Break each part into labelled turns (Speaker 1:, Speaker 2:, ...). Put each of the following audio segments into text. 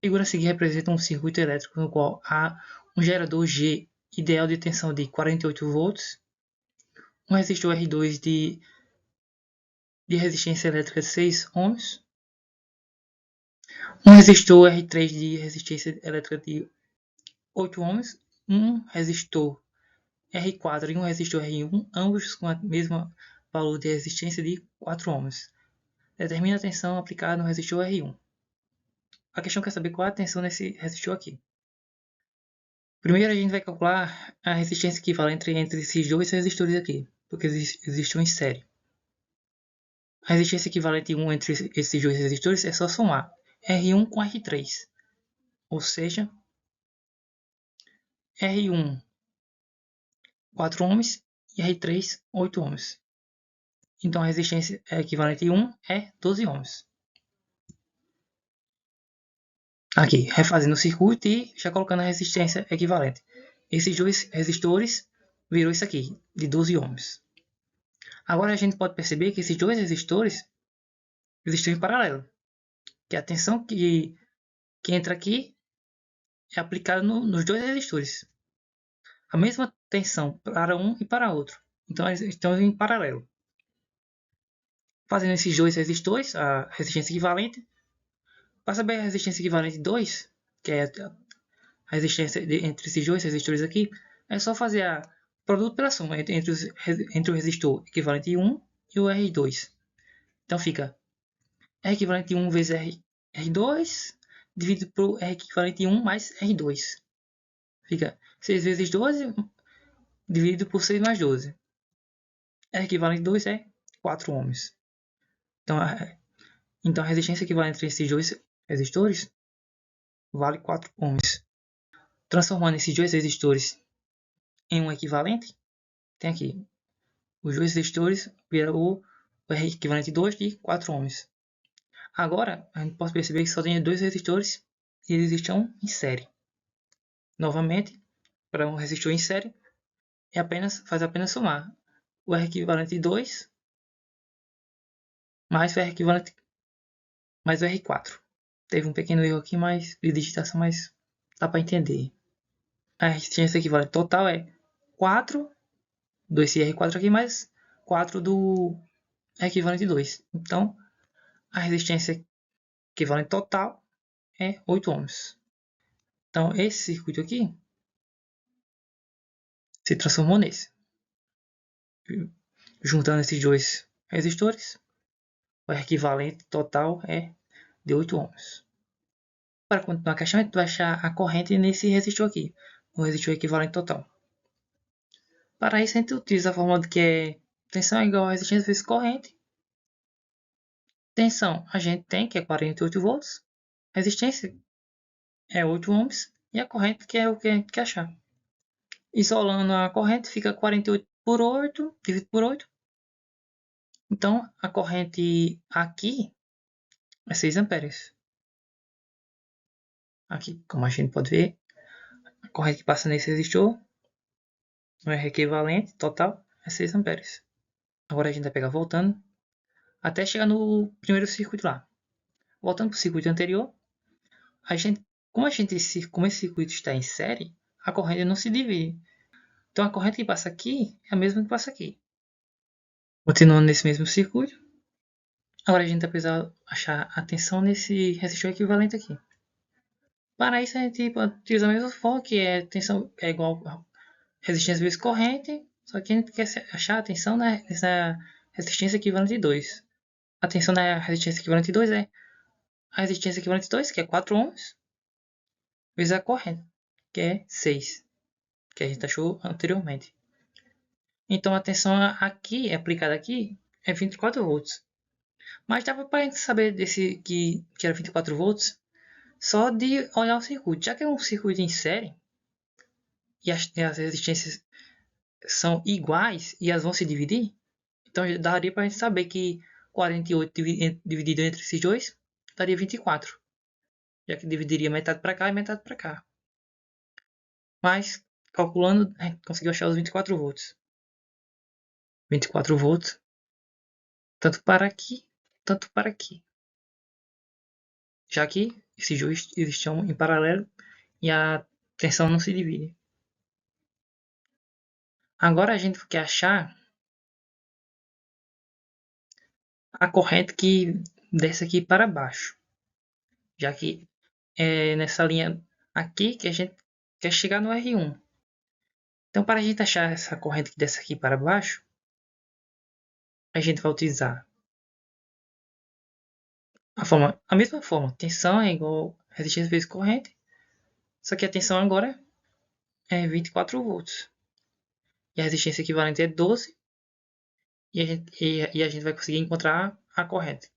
Speaker 1: A figura a seguir representa um circuito elétrico no qual há um gerador G ideal de tensão de 48 volts, um resistor R2 de resistência elétrica de 6 ohms, um resistor R3 de resistência elétrica de 8 ohms, um resistor R4 e um resistor R1, ambos com a mesma valor de resistência de 4 ohms. Determina a tensão aplicada no resistor R1. A questão quer saber qual é a tensão nesse resistor aqui. Primeiro a gente vai calcular a resistência equivalente entre esses dois resistores aqui, porque existem em série. A resistência equivalente 1 entre esses dois resistores é só somar R1 com R3, ou seja, R1 4 ohms e R3 8 ohms. Então a resistência equivalente 1 é 12 ohms. Aqui, refazendo o circuito e já colocando a resistência equivalente. Esses dois resistores virou isso aqui, de 12 ohms. Agora a gente pode perceber que esses dois resistores estão em paralelo. Que a tensão que entra aqui é aplicada nos dois resistores. A mesma tensão para um e para outro. Então eles estão em paralelo. Fazendo esses dois resistores, a resistência equivalente. Para saber a resistência equivalente 2, que é a resistência entre esses dois resistores aqui, é só fazer a produto pela soma entre o resistor equivalente 1 e o R2. Então fica R equivalente 1 vezes R2 dividido por R equivalente 1 mais R2. Fica 6 vezes 12 dividido por 6 mais 12. R equivalente 2 é 4 ohms. Então a resistência equivalente entre esses dois resistores vale 4 ohms. Transformando esses dois resistores em um equivalente, tem aqui os dois resistores viram o R equivalente 2 de 4 ohms. Agora a gente pode perceber que só tem dois resistores e eles estão em série. Novamente, para um resistor em série, faz apenas somar o R equivalente 2 mais o R equivalente mais o R4. Teve um pequeno erro aqui de digitação, mas dá para entender. A resistência equivalente total é 4 do esse R4 aqui mais 4 do R equivalente 2. Então, a resistência equivalente total é 8 ohms. Então, esse circuito aqui se transformou nesse. Juntando esses dois resistores, o equivalente total é de 8 ohms. Para continuar a questão, a gente vai achar a corrente nesse resistor aqui, o resistor equivalente total. Para isso, a gente utiliza a fórmula de que é tensão é igual a resistência vezes corrente. Tensão a gente tem, que é 48 volts. Resistência é 8 ohms. E a corrente, que é o que a gente quer achar. Isolando a corrente, fica 48 por 8, dividido por 8. Então, a corrente aqui é 6 amperes. Aqui, como a gente pode ver, a corrente que passa nesse resistor, o R equivalente total, é 6 amperes. Agora a gente vai pegar voltando, até chegar no primeiro circuito lá. Voltando para o circuito anterior, como esse circuito está em série, a corrente não se divide. Então a corrente que passa aqui é a mesma que passa aqui. Continuando nesse mesmo circuito, agora a gente vai precisar achar a tensão nesse resistor equivalente aqui. Para isso a gente pode utilizar a mesma fórmula, que é tensão é igual a resistência vezes corrente, só que a gente quer achar a tensão nessa resistência equivalente 2. A tensão na resistência equivalente 2 é a resistência equivalente 2, que é 4 ohms, vezes a corrente, que é 6, que a gente achou anteriormente. Então a tensão aqui, aplicada aqui, é 24 volts. Mas dava para a gente saber que era 24 volts só de olhar o circuito. Já que é um circuito em série e as resistências são iguais e elas vão se dividir, então daria para a gente saber que 48 dividido entre esses dois daria 24. Já que dividiria metade para cá e metade para cá. Mas, calculando, a gente conseguiu achar os 24 volts. 24 volts, tanto para aqui, tanto para aqui. já que esses dois estão em paralelo e a tensão não se divide. Agora a gente quer achar a corrente que desce aqui para baixo, já que é nessa linha aqui que a gente quer chegar no R1. Então, para a gente achar essa corrente que desce aqui para baixo, a gente vai utilizar a mesma forma. Tensão é igual resistência vezes corrente, só que a tensão agora é 24 volts. E a resistência equivalente é 12, e a gente vai conseguir encontrar a corrente.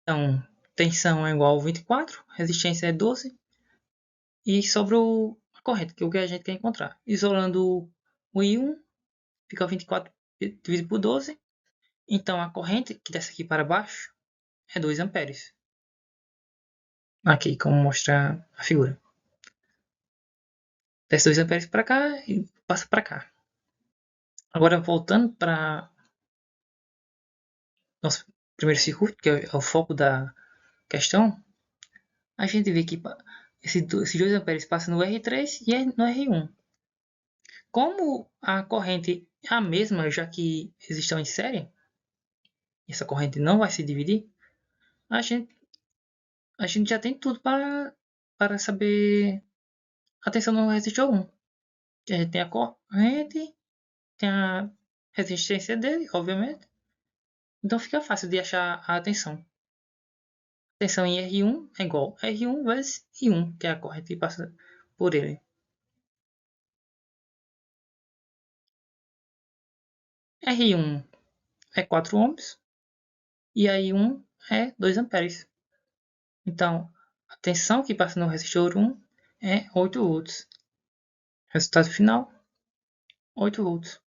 Speaker 1: Então, tensão é igual a 24, resistência é 12, e sobra a corrente, que é o que a gente quer encontrar. Isolando o I1, fica 24 dividido por 12. Então, a corrente que desce aqui para baixo é 2 amperes. Aqui, como mostra a figura. Desce 2 amperes para cá e passa para cá. Agora, voltando para nosso primeiro circuito, que é o foco da questão, a gente vê que esses 2 amperes passam no R3 e no R1. Como a corrente é a mesma, já que eles estão em série, essa corrente não vai se dividir, a gente, a gente já tem tudo para saber a tensão no resistor 1. A gente tem a corrente, tem a resistência dele, obviamente. Então fica fácil de achar a tensão. A tensão em R1 é igual a R1 vezes I1, que é a corrente que passa por ele. R1 é 4 ohms e a I1 é 2 amperes. Então, a tensão que passa no resistor 1 é 8 volts. Resultado final, 8 volts.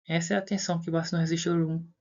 Speaker 1: Essa é a tensão que passa no resistor 1.